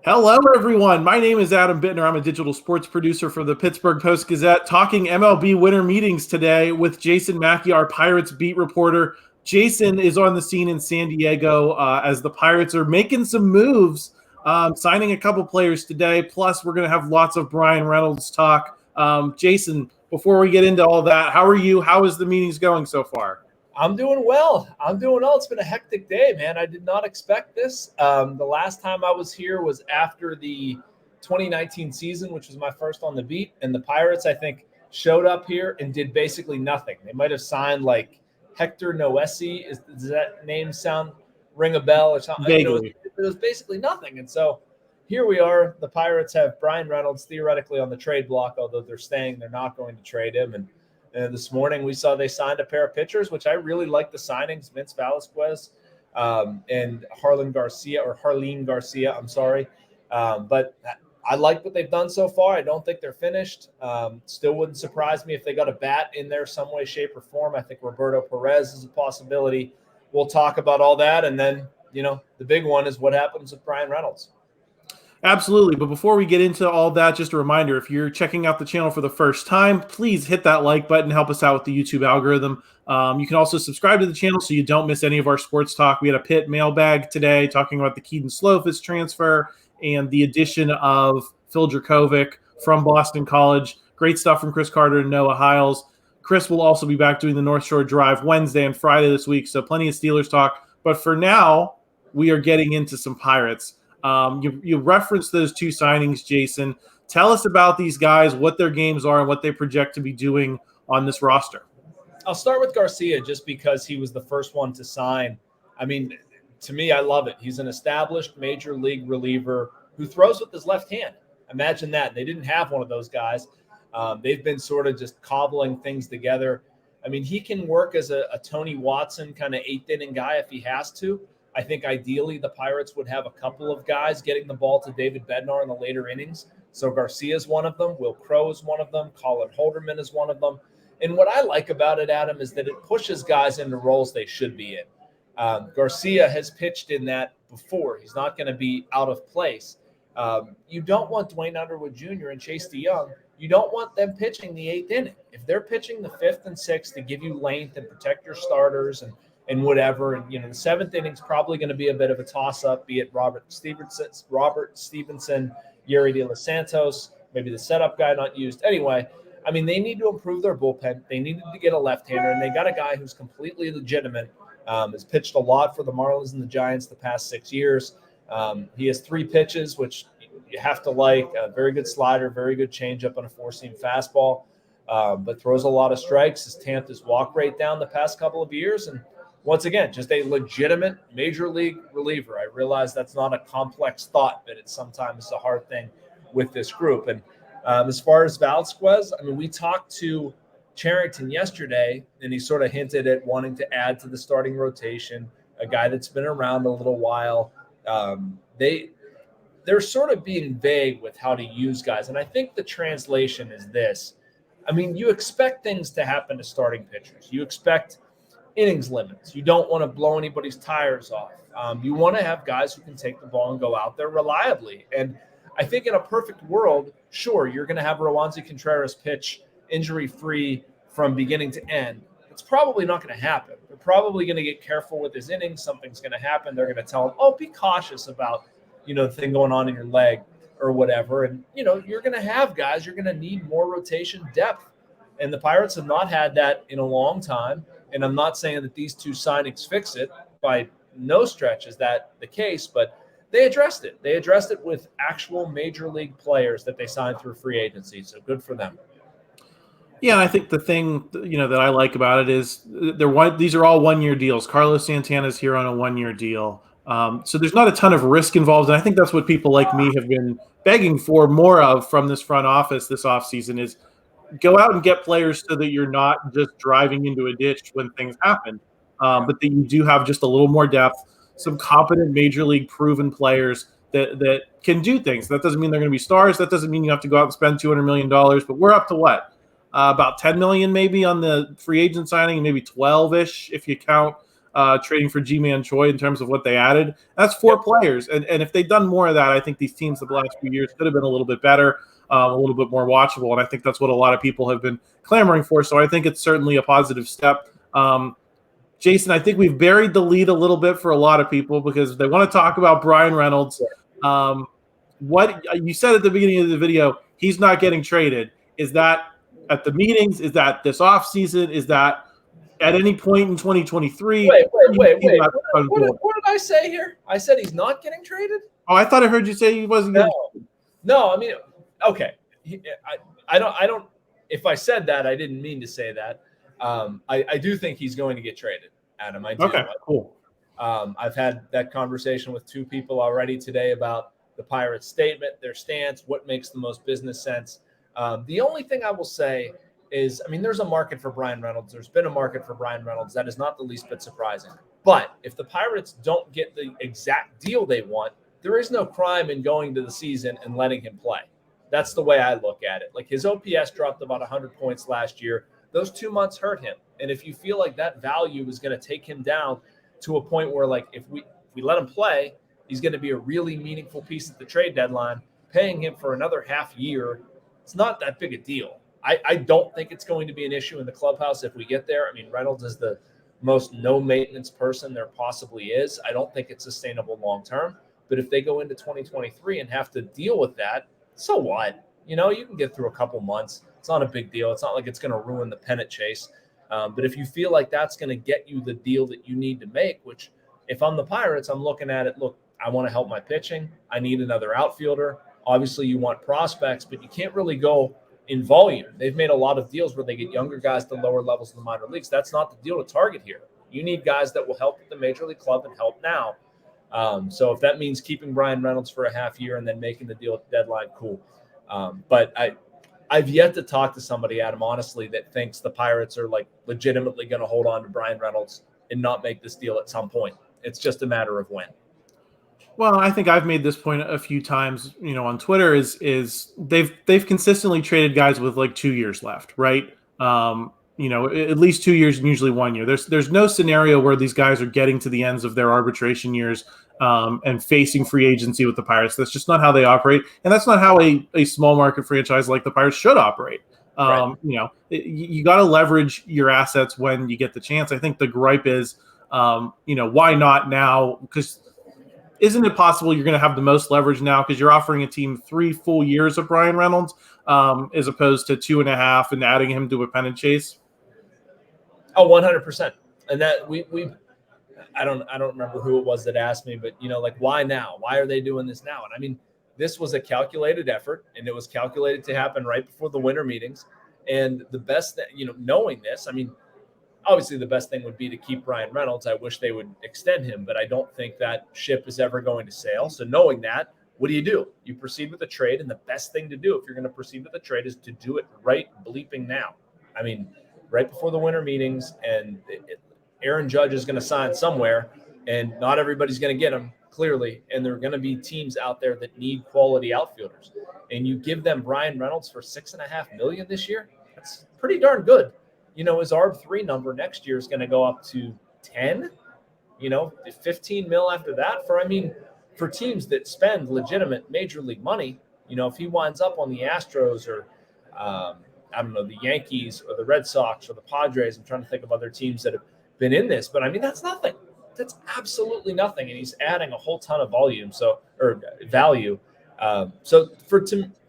Hello, everyone. My name is Adam Bittner. I'm a digital sports producer for the Pittsburgh Post-Gazette, talking MLB winter meetings today with Jason Mackey, our Pirates beat reporter. Jason is on the scene in San Diego as the Pirates are making some moves, signing a couple players today. Plus, we're going to have lots of Bryan Reynolds talk. Jason, before we get into all that, how are you? How is the meetings going so far? I'm doing well. It's been a hectic day, man. I did not expect this. The last time I was here was after the 2019 season, which was my first on the beat. And the Pirates, I think, showed up here and did basically nothing. They might have signed like Hector Noesi. Does that name ring a bell or something? Vaguely. It was basically nothing. And so here we are. The Pirates have Bryan Reynolds theoretically on the trade block, although they're not going to trade him. And this morning we saw they signed a pair of pitchers, which I really like the signings, Vince Velasquez and Jarlin Garcia. I'm sorry. But I like what they've done so far. I don't think they're finished. Still wouldn't surprise me if they got a bat in there some way, shape, or form. I think Roberto Perez is a possibility. We'll talk about all that. And then, the big one is what happens with Bryan Reynolds. Absolutely. But before we get into all that, just a reminder, if you're checking out the channel for the first time, please hit that like button, help us out with the YouTube algorithm. You can also subscribe to the channel so you don't miss any of our sports talk. We had a Pitt mailbag today talking about the Keaton Slovis transfer and the addition of Phil Dracovic from Boston College. Great stuff from Chris Carter and Noah Hiles. Chris will also be back doing the North Shore Drive Wednesday and Friday this week, so plenty of Steelers talk. But for now, we are getting into some Pirates. You referenced those two signings, Jason. Tell us about these guys, what their games are, and what they project to be doing on this roster. I'll start with Garcia just because he was the first one to sign. I mean, to me, I love it. He's an established major league reliever who throws with his left hand. Imagine that. They didn't have one of those guys. They've been sort of just cobbling things together. I mean, he can work as a Tony Watson kind of eighth-inning guy if he has to. I think ideally the Pirates would have a couple of guys getting the ball to David Bednar in the later innings. So Garcia is one of them. Will Crowe is one of them. Colin Holderman is one of them. And what I like about it, Adam, is that it pushes guys into roles they should be in. Garcia has pitched in that before. He's not going to be out of place. You don't want Dwayne Underwood Jr. and Chase DeYoung. You don't want them pitching the eighth inning. If they're pitching the fifth and sixth to give you length and protect your starters and whatever. And, the seventh inning's probably going to be a bit of a toss-up, be it Robert Stevenson, Yuri De Los Santos, maybe the setup guy not used. Anyway, I mean, they need to improve their bullpen. They needed to get a left-hander, and they got a guy who's completely legitimate, has pitched a lot for the Marlins and the Giants the past 6 years. He has 3 pitches, which you have to like. A very good slider, very good changeup, and a four-seam fastball, but throws a lot of strikes. Has tamped his walk rate down the past couple of years, and once again, just a legitimate major league reliever. I realize that's not a complex thought, but it's sometimes a hard thing with this group. And as far as Velasquez, I mean, we talked to Charrington yesterday, and he sort of hinted at wanting to add to the starting rotation, a guy that's been around a little while. They're sort of being vague with how to use guys. And I think the translation is this. I mean, you expect things to happen to starting pitchers. You expect innings limits. You don't want to blow anybody's tires off. You want to have guys who can take the ball and go out there reliably. And I think in a perfect world, sure, you're going to have Roansy Contreras pitch injury-free from beginning to end. It's probably not going to happen. They're probably going to get careful with his innings. Something's going to happen. They're going to tell him, be cautious about, the thing going on in your leg or whatever. And, you're going to have guys, you're going to need more rotation depth. And the Pirates have not had that in a long time. And I'm not saying that these two signings fix it. By no stretch is that the case, but they addressed it. They addressed it with actual major league players that they signed through free agency. So good for them. Yeah, I think the thing that I like about it is these are all 1-year deals. Carlos Santana's here on a 1-year deal. So there's not a ton of risk involved. And I think that's what people like me have been begging for more of from this front office this offseason is go out and get players so that you're not just driving into a ditch when things happen, but that you do have just a little more depth, some competent major league proven players that can do things. That doesn't mean they're going to be stars. That doesn't mean you have to go out and spend $200 million, but we're up to what? About $10 million maybe on the free agent signing, maybe 12-ish if you count trading for G-Man Choi in terms of what they added. That's 4 players. And if they'd done more of that, I think these teams the last few years could have been a little bit better, a little bit more watchable. And I think that's what a lot of people have been clamoring for. So I think it's certainly a positive step. Jason, I think we've buried the lead a little bit for a lot of people because they want to talk about Bryan Reynolds. What you said at the beginning of the video, he's not getting traded. Is that at the meetings? Is that this offseason? Is that at any point in 2023? Wait. What did I say here? I said he's not getting traded? Oh, I thought I heard you say he wasn't getting traded. No, I mean, okay. I don't if I said that, I didn't mean to say that. I do think he's going to get traded, Adam. I do. Okay, cool. I've had that conversation with 2 people already today about the Pirates' statement, their stance, what makes the most business sense. The only thing I will say is, I mean, there's a market for Bryan Reynolds. There's been a market for Bryan Reynolds. That is not the least bit surprising. But if the Pirates don't get the exact deal they want, there is no crime in going to the season and letting him play. That's the way I look at it. Like, his OPS dropped about 100 points last year. Those 2 months hurt him. And if you feel like that value is going to take him down to a point where, like, if we let him play, he's going to be a really meaningful piece at the trade deadline, paying him for another half year, it's not that big a deal. I don't think it's going to be an issue in the clubhouse if we get there. I mean, Reynolds is the most no-maintenance person there possibly is. I don't think it's sustainable long-term. But if they go into 2023 and have to deal with that, so what? You know, you can get through a couple months. It's not a big deal. It's not like it's going to ruin the pennant chase. But if you feel like that's going to get you the deal that you need to make, which if I'm the Pirates, I'm looking at it, look, I want to help my pitching. I need another outfielder. Obviously, you want prospects, but you can't really go in volume. They've made a lot of deals where they get younger guys to lower levels in the minor leagues. That's not the deal to target here. You need guys that will help at the major league club and help now. So if that means keeping Bryan Reynolds for a half year and then making the deal at the deadline, cool. But I've yet to talk to somebody, Adam, honestly, that thinks the Pirates are like legitimately going to hold on to Bryan Reynolds and not make this deal at some point. It's just a matter of when. Well, I think I've made this point a few times, you know, on Twitter is they've consistently traded guys with like 2 years left, right? You know, at least 2 years and usually 1 year. There's no scenario where these guys are getting to the ends of their arbitration years and facing free agency with the Pirates. That's just not how they operate, and that's not how a small market franchise like the Pirates should operate. Right. You know, you got to leverage your assets when you get the chance. I think the gripe is, you know, why not now? Because isn't it possible you're going to have the most leverage now because you're offering a team 3 full years of Bryan Reynolds as opposed to 2.5 and adding him to a pennant chase? Oh, 100%. And that I don't remember who it was that asked me, but, you know, like, why now? Why are they doing this now? And I mean, this was a calculated effort, and it was calculated to happen right before the winter meetings. And the best thing, you know, knowing this, I mean, obviously the best thing would be to keep Bryan Reynolds. I wish they would extend him, but I don't think that ship is ever going to sail. So knowing that, what do? You proceed with the trade, and the best thing to do if you're going to proceed with the trade is to do it right bleeping now. I mean, right before the winter meetings, and Aaron Judge is going to sign somewhere, and not everybody's going to get him, clearly, and there are going to be teams out there that need quality outfielders. And you give them Bryan Reynolds for $6.5 million this year, that's pretty darn good. You know, his ARB3 number next year is going to go up to 10, you know, 15 mil after that. For teams that spend legitimate major league money, you know, if he winds up on the Astros or, I don't know, the Yankees or the Red Sox or the Padres, I'm trying to think of other teams that have been in this, but I mean, that's nothing. That's absolutely nothing. And he's adding a whole ton of value. So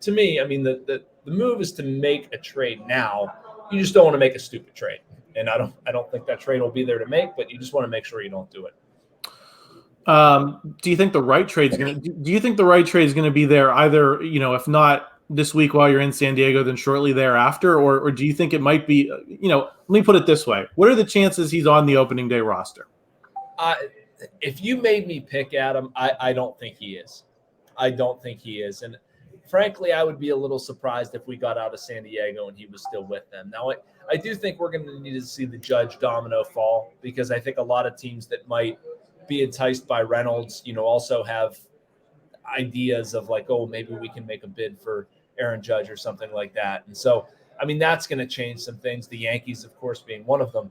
to me, I mean, the move is to make a trade now. You just don't want to make a stupid trade. And I don't think that trade will be there to make, but you just want to make sure you don't do it. Do you think the right trade is going to be there either, you know, if not this week while you're in San Diego, then shortly thereafter, or do you think it might be, you know, let me put it this way. What are the chances he's on the opening day roster? If you made me pick Adam, I don't think he is. I don't think he is. And frankly, I would be a little surprised if we got out of San Diego and he was still with them. Now, I do think we're going to need to see the Judge domino fall, because I think a lot of teams that might be enticed by Reynolds, you know, also have ideas of like, oh, maybe we can make a bid for Aaron Judge or something like that. And so, I mean, that's going to change some things. The Yankees, of course, being one of them.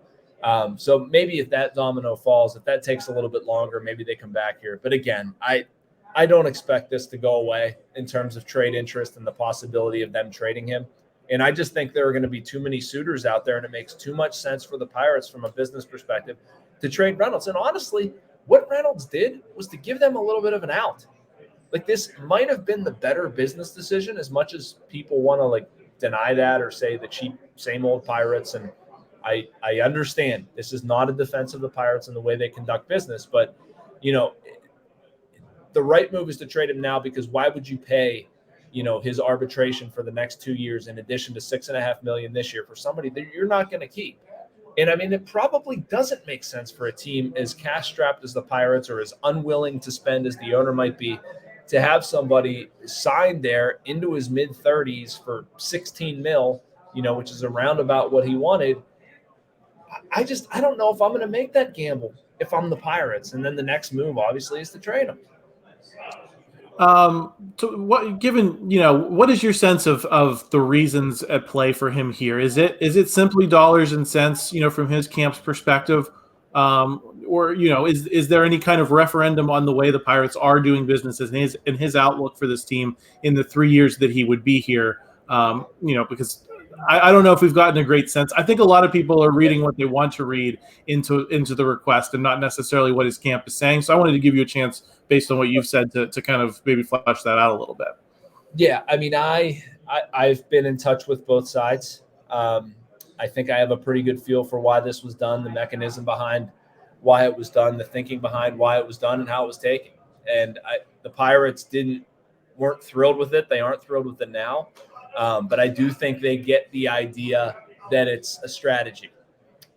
So maybe if that domino falls, if that takes a little bit longer, maybe they come back here. But again, I don't expect this to go away in terms of trade interest and the possibility of them trading him. And I just think there are going to be too many suitors out there, and it makes too much sense for the Pirates from a business perspective to trade Reynolds. And honestly, what Reynolds did was to give them a little bit of an out. Like, this might have been the better business decision, as much as people want to like deny that or say the cheap, same old Pirates. And I understand this is not a defense of the Pirates and the way they conduct business, but the right move is to trade him now, because why would you pay, his arbitration for the next 2 years in addition to $6.5 million this year for somebody that you're not going to keep? And I mean, it probably doesn't make sense for a team as cash strapped as the Pirates, or as unwilling to spend as the owner might be, to have somebody signed there into his mid 30s for 16 mil, which is around about what he wanted. I don't know if I'm going to make that gamble if I'm the Pirates. And then the next move obviously is to trade him. So what is your sense of the reasons at play for him here? Is it simply dollars and cents, from his camp's perspective? Or is there any kind of referendum on the way the Pirates are doing business and his outlook for this team in the 3 years that he would be here? Because I don't know if we've gotten a great sense. I think a lot of people are reading what they want to read into the request and not necessarily what his camp is saying. So I wanted to give you a chance, based on what you've said, to kind of maybe flesh that out a little bit. Yeah, I mean, I've been in touch with both sides. I think I have a pretty good feel for why this was done, the mechanism behind why it was done, the thinking behind why it was done, and how it was taken. And the Pirates weren't thrilled with it. They aren't thrilled with it now. But I do think they get the idea that it's a strategy.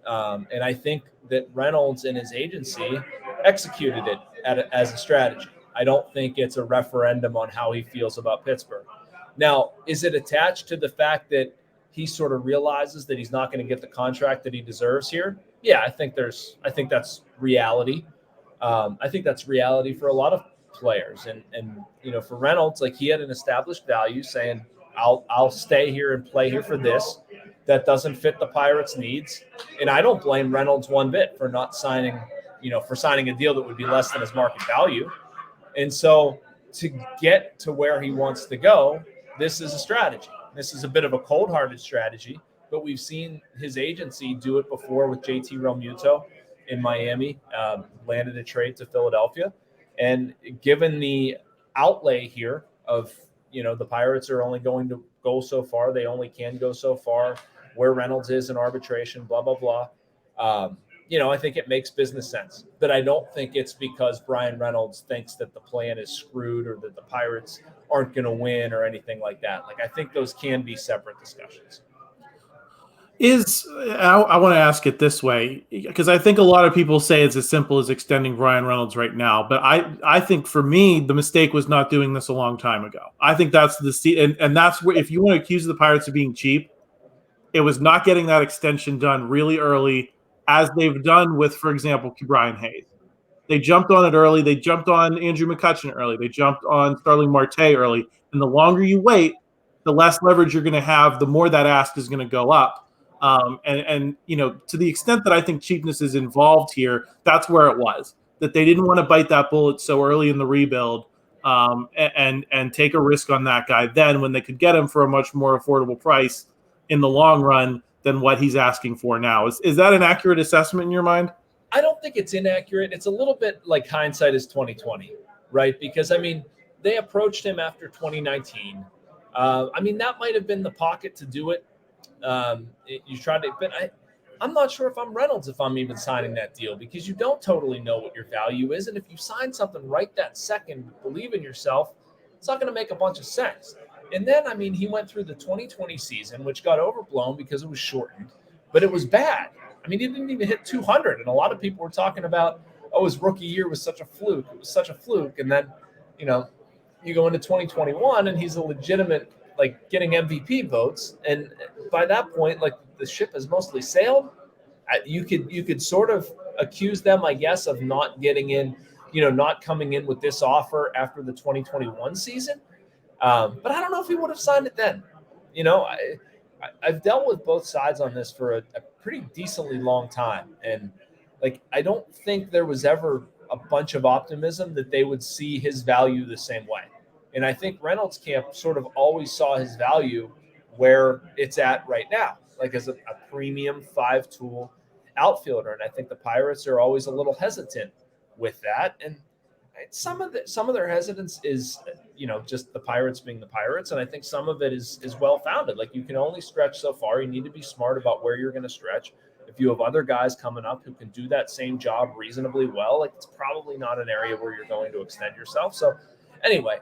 And I think that Reynolds and his agency executed it as a strategy. I don't think it's a referendum on how he feels about Pittsburgh. Now, is it attached to the fact that he sort of realizes that he's not going to get the contract that he deserves here? Yeah, I think that's reality. I think that's reality for a lot of players. And for Reynolds, like, he had an established value saying, I'll stay here and play here for this. That doesn't fit the Pirates' needs. And I don't blame Reynolds one bit for not signing, for signing a deal that would be less than his market value. And so to get to where he wants to go, this is a strategy. This is a bit of a cold-hearted strategy, but we've seen his agency do it before with JT Realmuto in Miami, landed a trade to Philadelphia. And given the outlay here of, the Pirates are only going to go so far. They only can go so far, where Reynolds is in arbitration, blah, blah, blah. I think it makes business sense. But I don't think it's because Bryan Reynolds thinks that the plan is screwed or that the Pirates aren't going to win or anything like that. Like, I think those can be separate discussions. I want to ask it this way, because I think a lot of people say it's as simple as extending Bryan Reynolds right now. But I think for me, the mistake was not doing this a long time ago. I think that's and that's where, if you want to accuse the Pirates of being cheap, it was not getting that extension done really early, as they've done with, for example, Brian Hayes. They jumped on it early. They jumped on Andrew McCutchen early. They jumped on Starling Marte early. And the longer you wait, the less leverage you're going to have, the more that ask is going to go up. To the extent that I think cheapness is involved here, that's where it was. That they didn't want to bite that bullet so early in the rebuild, and take a risk on that guy then, when they could get him for a much more affordable price in the long run than what he's asking for now. Is that an accurate assessment in your mind? I don't think it's inaccurate. It's a little bit like hindsight is 2020, right? Because, I mean, they approached him after 2019. That might have been the pocket to do it. You tried to, but I'm not sure if I'm Reynolds, if I'm even signing that deal, because you don't totally know what your value is. And if you sign something right that second, believe in yourself, it's not going to make a bunch of sense. And then, he went through the 2020 season, which got overblown because it was shortened, but it was bad. He didn't even hit 200. And a lot of people were talking about, his rookie year was such a fluke. It was such a fluke. And then, you go into 2021 and he's a legitimate, getting MVP votes. And by that point, the ship has mostly sailed. You could sort of accuse them, I guess, of not getting in, not coming in with this offer after the 2021 season. But I don't know if he would have signed it then. I've dealt with both sides on this for a pretty decently long time. And like, I don't think there was ever a bunch of optimism that they would see his value the same way. And I think Reynolds camp sort of always saw his value where it's at right now, like as a premium 5-tool outfielder. And I think the Pirates are always a little hesitant with that. And some of their hesitance is, just the Pirates being the Pirates. And I think some of it is well founded. Like, you can only stretch so far. You need to be smart about where you're going to stretch. If you have other guys coming up who can do that same job reasonably well, like, it's probably not an area where you're going to extend yourself. So anyway,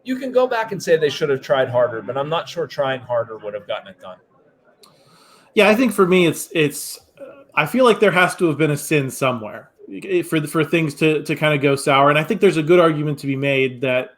you can go back and say they should have tried harder, but I'm not sure trying harder would have gotten it done. Yeah, I think for me, it's. I feel like there has to have been a sin somewhere for things to kind of go sour, and I think there's a good argument to be made that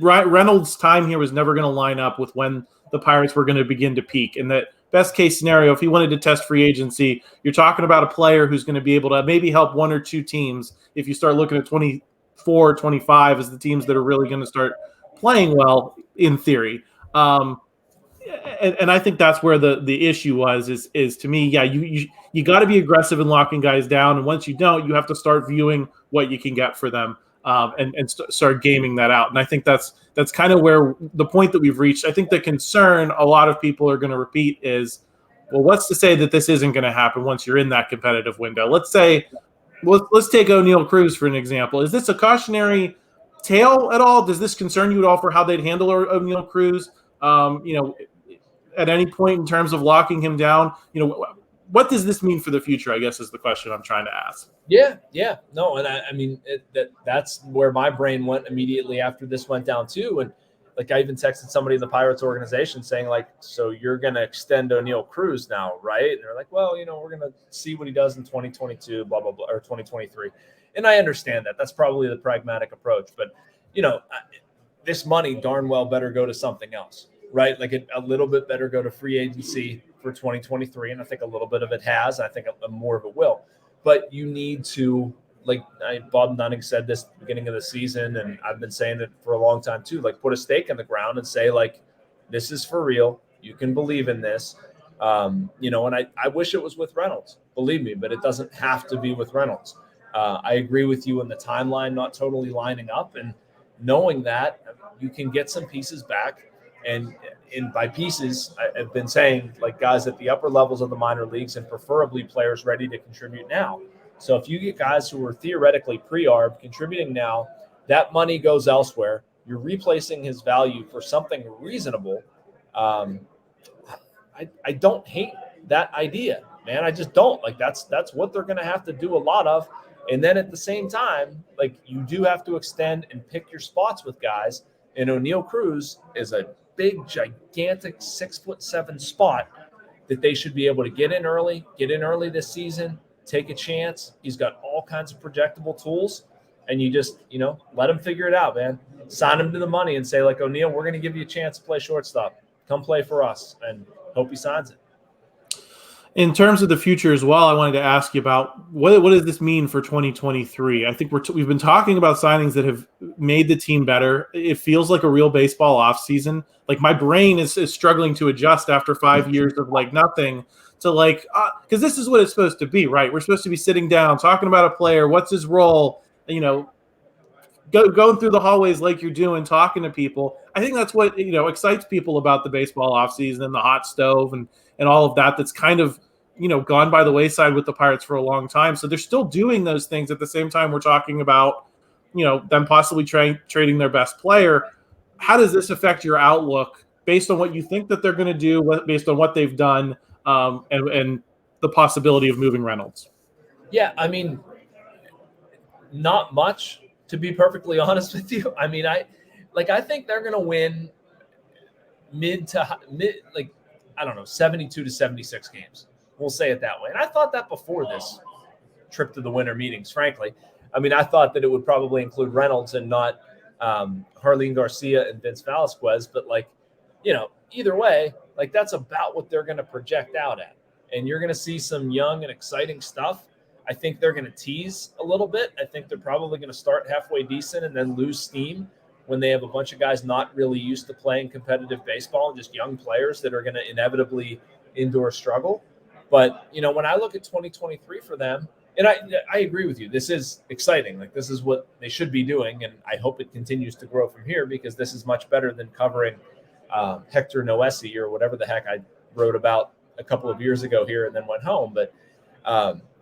Reynolds' time here was never going to line up with when the Pirates were going to begin to peak, and that best case scenario, if he wanted to test free agency, you're talking about a player who's going to be able to maybe help one or two teams if you start looking at 24, 25 as the teams that are really going to start playing well in theory. And I think that's where the issue was is to me, yeah, you got to be aggressive in locking guys down. And once you don't, you have to start viewing what you can get for them and start gaming that out. And I think that's kind of where the point that we've reached. I think the concern a lot of people are going to repeat is, well, what's to say that this isn't going to happen once you're in that competitive window? Let's take Oneil Cruz for an example. Is this a cautionary tale at all? Does this concern you at all for how they'd handle Oneil Cruz? At any point in terms of locking him down, what does this mean for the future, I guess, is the question I'm trying to ask. Yeah. No, and I mean, that's where my brain went immediately after this went down too. And like, I even texted somebody in the Pirates organization saying, like, so you're going to extend Oneil Cruz now, right? And they're like, well, we're going to see what he does in 2022, blah, blah, blah, or 2023. And I understand that. That's probably the pragmatic approach. But, this money darn well better go to something else. Right, like a little bit better go to free agency for 2023, and I think a little bit of it has. I think more of it will. But you need to, like Bob Nunning said this at the beginning of the season, and I've been saying it for a long time too. Like, put a stake in the ground and say, like, this is for real. You can believe in this, And I wish it was with Reynolds, believe me, but it doesn't have to be with Reynolds. I agree with you in the timeline not totally lining up, and knowing that you can get some pieces back. And by pieces, I've been saying, like, guys at the upper levels of the minor leagues, and preferably players ready to contribute now. So if you get guys who are theoretically pre-arb contributing now, that money goes elsewhere. You're replacing his value for something reasonable. I don't hate that idea, man. I just don't. Like, that's what they're going to have to do a lot of. And then at the same time, like, you do have to extend and pick your spots with guys. And Oneil Cruz is a big, gigantic 6'7" spot that they should be able to get in early this season, take a chance. He's got all kinds of projectable tools, and you just, let him figure it out, man. Sign him to the money and say, like, Oneil, we're going to give you a chance to play shortstop. Come play for us, and hope he signs it. In terms of the future as well, I wanted to ask you about what does this mean for 2023? I think we've been talking about signings that have made the team better. It feels like a real baseball offseason. Like, my brain is struggling to adjust after 5 years of, like, nothing to, like, because this is what it's supposed to be, right? We're supposed to be sitting down, talking about a player, what's his role, going through the hallways like you're doing, talking to people. I think that's what, excites people about the baseball offseason and the hot stove and all of that. That's kind of, gone by the wayside with the Pirates for a long time. So they're still doing those things at the same time we're talking about, them possibly trading their best player. How does this affect your outlook based on what you think that they're going to do, based on what they've done, and the possibility of moving Reynolds? Yeah, I mean, not much, to be perfectly honest with you. I mean, I think they're going to win mid, 72 to 76 games. We'll say it that way. And I thought that before this trip to the winter meetings, frankly. I mean, I thought that it would probably include Reynolds and not Jarlin Garcia and Vince Velasquez. But, either way, that's about what they're going to project out at. And you're going to see some young and exciting stuff. I think they're going to tease a little bit. I think they're probably going to start halfway decent and then lose steam when they have a bunch of guys not really used to playing competitive baseball and just young players that are going to inevitably indoor struggle. But, when I look at 2023 for them, and I agree with you, this is exciting. Like, this is what they should be doing, and I hope it continues to grow from here, because this is much better than covering Hector Noesi or whatever the heck I wrote about a couple of years ago here and then went home. But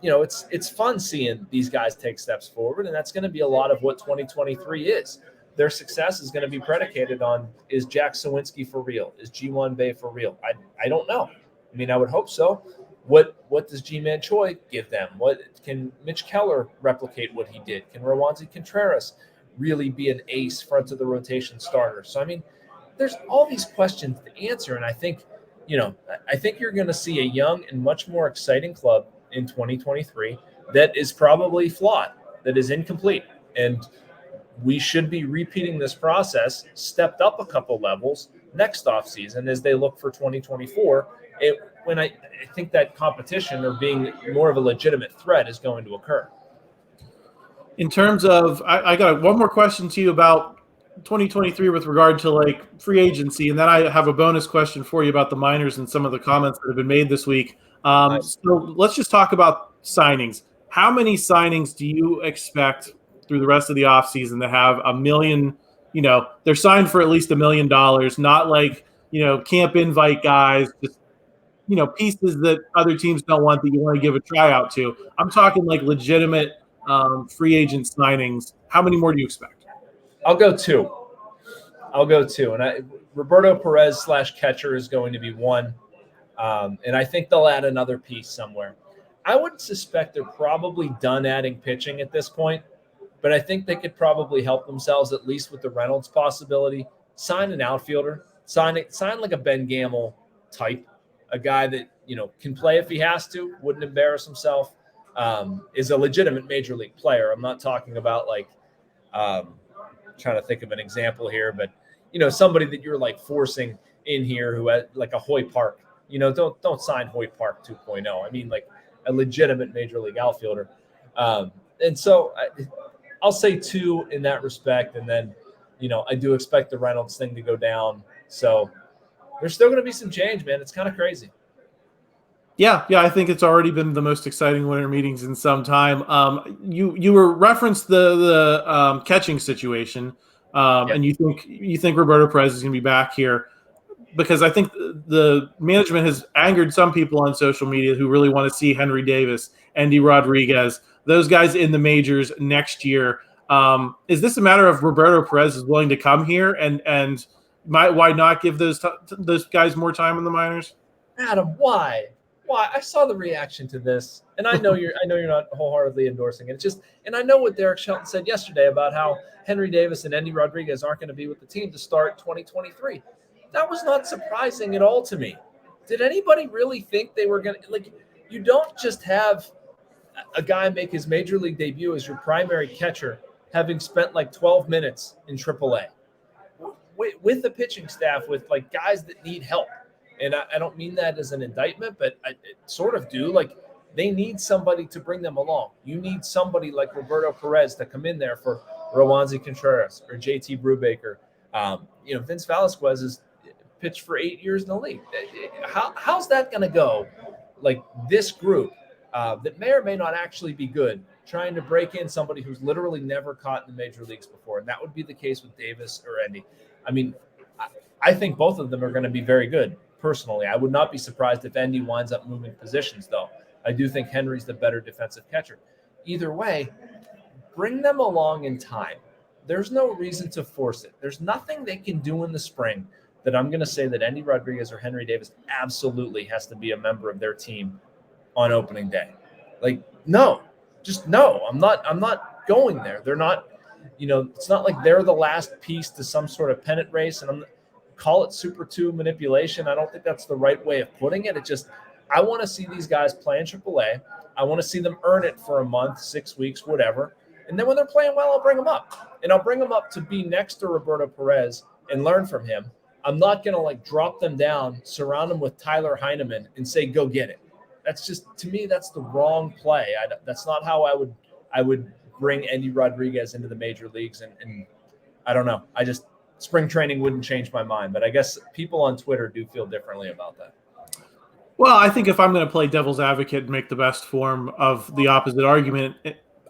it's fun seeing these guys take steps forward, and that's going to be a lot of what 2023 is. Their success is going to be predicated on, is Jack Sawinski for real? Is G1 Bay for real? I don't know. I mean, I would hope so. What does G-Man Choi give them? What can Mitch Keller replicate what he did? Can Rowanzi Contreras really be an ace front of the rotation starter? So, I mean, there's all these questions to answer, and I think you're going to see a young and much more exciting club in 2023 that is probably flawed, that is incomplete. And we should be repeating this process, stepped up a couple levels next offseason as they look for 2024. When I think that competition or being more of a legitimate threat is going to occur. In terms of, I got one more question to you about 2023 with regard to like free agency, and then I have a bonus question for you about the minors and some of the comments that have been made this week. So let's just talk about signings. How many signings do you expect through the rest of the offseason that have $1 million? They're signed for at least $1 million, not like, camp invite guys, just, pieces that other teams don't want that you want to give a tryout to. I'm talking like legitimate free agent signings. How many more do you expect? I'll go two. And Roberto Perez / catcher is going to be one. And I think they'll add another piece somewhere. I would suspect they're probably done adding pitching at this point, but I think they could probably help themselves, at least with the Reynolds possibility. Sign an outfielder, sign like a Ben Gamel type, a guy that, can play if he has to, wouldn't embarrass himself, is a legitimate major league player. I'm not talking about like, trying to think of an example here, but, somebody that you're like forcing in here who had like a Hoy Park. Don't sign Hoy Park 2.0. I mean, like a legitimate major league outfielder. And so I'll say two in that respect. And then, I do expect the Reynolds thing to go down. So there's still going to be some change, man. It's kind of crazy. Yeah, I think it's already been the most exciting winter meetings in some time. You were referenced the catching situation, and you think Roberto Perez is going to be back here, because I think the management has angered some people on social media who really want to see Henry Davis, Andy Rodriguez, those guys in the majors next year. Is this a matter of Roberto Perez is willing to come here, and why not give those guys more time in the minors? Adam, why? I saw the reaction to this, and I know you're not wholeheartedly endorsing it. And I know what Derek Shelton said yesterday about how Henry Davis and Andy Rodriguez aren't going to be with the team to start 2023. That was not surprising at all to me. Did anybody really think they were going to, like, you don't just have a guy make his major league debut as your primary catcher, having spent like 12 minutes in AAA with the pitching staff, with like guys that need help. And I don't mean that as an indictment, but I sort of do. Like, they need somebody to bring them along. You need somebody like Roberto Perez to come in there for Rowanzi Contreras or JT Brubaker. Vince Velasquez has pitched for 8 years in the league. How's that going to go? Like, this group that may or may not actually be good, trying to break in somebody who's literally never caught in the major leagues before. And that would be the case with Davis or Andy. I mean, I think both of them are going to be very good. Personally, I would not be surprised if Andy winds up moving positions, though. I do think Henry's the better defensive catcher. Either way, bring them along in time. There's no reason to force it. There's nothing they can do in the spring that I'm going to say that Andy Rodriguez or Henry Davis absolutely has to be a member of their team on opening day. Like, no, just no. I'm not going there. They're not, it's not like they're the last piece to some sort of pennant race, and call it Super 2 manipulation. I don't think that's the right way of putting it. I want to see these guys play in AAA. I want to see them earn it for a month, 6 weeks, whatever. And then when they're playing well, I'll bring them up. And I'll bring them up to be next to Roberto Perez and learn from him. I'm not going to like drop them down, surround them with Tyler Heineman and say, go get it. That's just, to me, that's the wrong play. That's not how I would bring Andy Rodriguez into the major leagues. And I don't know. Spring training wouldn't change my mind, but I guess people on Twitter do feel differently about that. Well, I think if I'm going to play devil's advocate and make the best form of the opposite argument,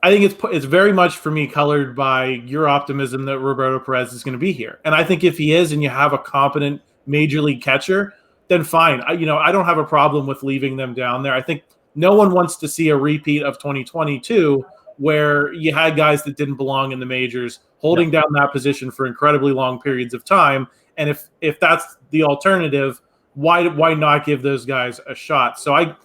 I think it's very much for me colored by your optimism that Roberto Perez is going to be here. And I think if he is, and you have a competent major league catcher, then fine. I don't have a problem with leaving them down there. I think no one wants to see a repeat of 2022 where you had guys that didn't belong in the majors holding down that position for incredibly long periods of time. And if that's the alternative, why not give those guys a shot? So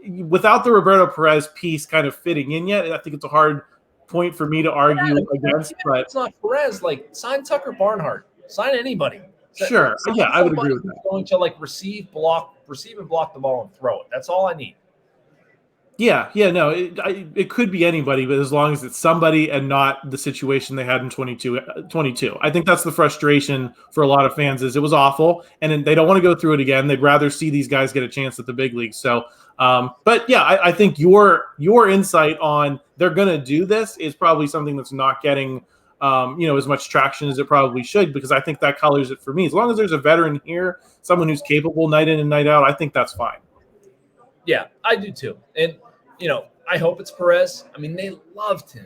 without the Roberto Perez piece kind of fitting in yet, I think it's a hard point for me to argue against. But it's not Perez. Like, sign Tucker Barnhart. Sign anybody. Sure. Yeah, I would agree with that. Going to receive and block the ball and throw it. That's all I need. Yeah, no, it could be anybody, but as long as it's somebody and not the situation they had in 22. I think that's the frustration for a lot of fans is it was awful, and they don't want to go through it again. They'd rather see these guys get a chance at the big leagues. So, but yeah, I think your insight on they're going to do this is probably something that's not getting as much traction as it probably should, because I think that colors it for me. As long as there's a veteran here, someone who's capable night in and night out, I think that's fine. Yeah, I do too. And I hope it's Perez. I mean, they loved him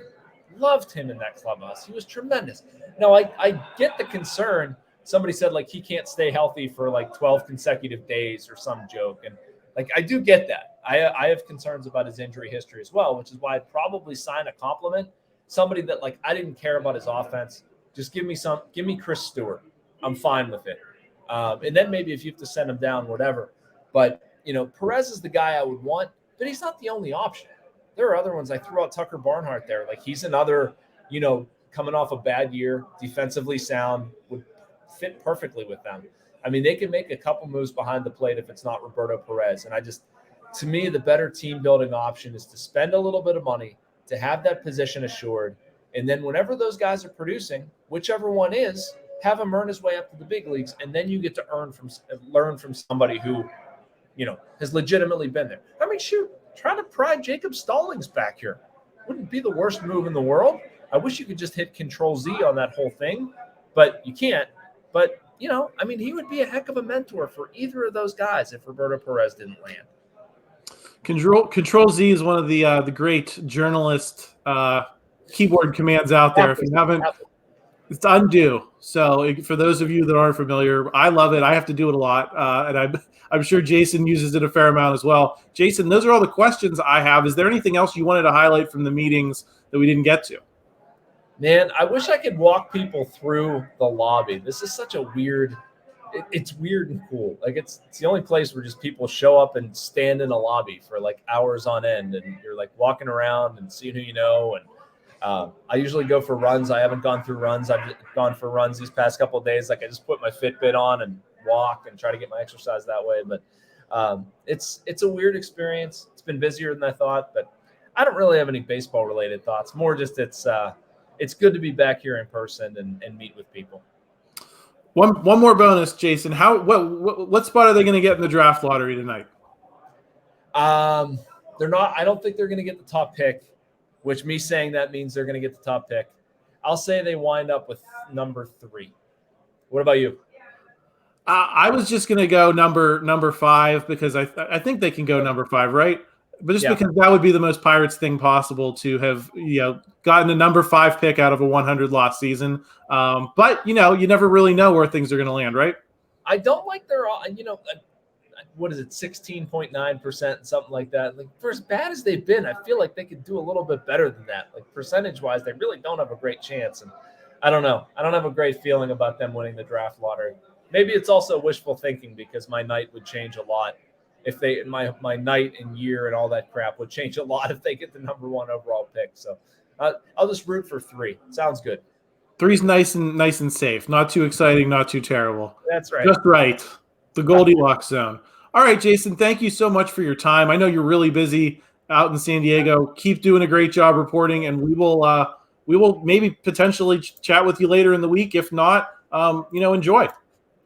in that clubhouse. He was tremendous. Now, I get the concern. Somebody said, he can't stay healthy for 12 consecutive days or some joke. And I do get that. I have concerns about his injury history as well, which is why I'd probably sign a compliment. Somebody that I didn't care about his offense. Just give me Chris Stewart. I'm fine with it. And then maybe if you have to send him down, whatever. But, Perez is the guy I would want. But he's not the only option. There are other ones. I threw out Tucker Barnhart there. He's another, coming off a bad year, defensively sound, would fit perfectly with them. I mean, they can make a couple moves behind the plate if it's not Roberto Perez. And to me, the better team building option is to spend a little bit of money to have that position assured. And then whenever those guys are producing, whichever one is, have him earn his way up to the big leagues. And then you get to learn from somebody who, has legitimately been there. I mean, shoot, try to pry Jacob Stallings back here. Wouldn't be the worst move in the world. I wish you could just hit Control-Z on that whole thing, but you can't. But, he would be a heck of a mentor for either of those guys if Roberto Perez didn't land. Control-Z is one of the great journalist keyboard commands out there. If you haven't, it's undo. So for those of you that aren't familiar, I love it. I have to do it a lot, and I'm sure Jason uses it a fair amount as well. Jason, those are all the questions I have. Is there anything else you wanted to highlight from the meetings that we didn't get to? Man, I wish I could walk people through the lobby. This is such a weird – it's weird and cool. It's the only place where just people show up and stand in a lobby for hours on end, and you're walking around and seeing who you know. And I usually go for runs. I haven't gone through runs. I've gone for runs these past couple of days. I just put my Fitbit on and walk and try to get my exercise that way. But it's a weird experience. It's been busier than I thought, but I don't really have any baseball related thoughts. More just it's good to be back here in person and meet with people. One more bonus, Jason. What spot are they going to get in the draft lottery tonight? They're not. I don't think they're going to get the top pick, which me saying that means they're going to get the top pick. I'll say they wind up with number 3. What about you? I was just going to go number 5 because I think they can go number 5, right? But because that would be the most Pirates thing possible to have, gotten a number 5 pick out of a 100-loss season. But, you never really know where things are going to land, right? I don't like their, what is it, 16.9%, something like that. For as bad as they've been, I feel like they could do a little bit better than that. Percentage-wise, they really don't have a great chance. And I don't know. I don't have a great feeling about them winning the draft lottery. Maybe it's also wishful thinking because my night would change a lot if my night and year and all that crap would change a lot if they get the number 1 overall pick. So I'll just root for 3. Sounds good. 3's nice and safe. Not too exciting, not too terrible. That's right. Just right. The Goldilocks zone. All right, Jason, thank you so much for your time. I know you're really busy out in San Diego. Keep doing a great job reporting, and we will maybe potentially chat with you later in the week. If not, enjoy.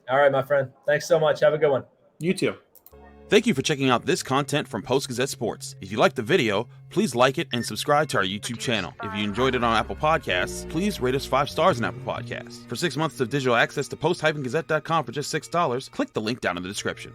All right, my friend. Thanks so much. Have a good one. You too. Thank you for checking out this content from Post-Gazette Sports. If you liked the video, please like it and subscribe to our YouTube channel. If you enjoyed it on Apple Podcasts, please rate us 5 stars on Apple Podcasts. For 6 months of digital access to post-gazette.com for just $6, click the link down in the description.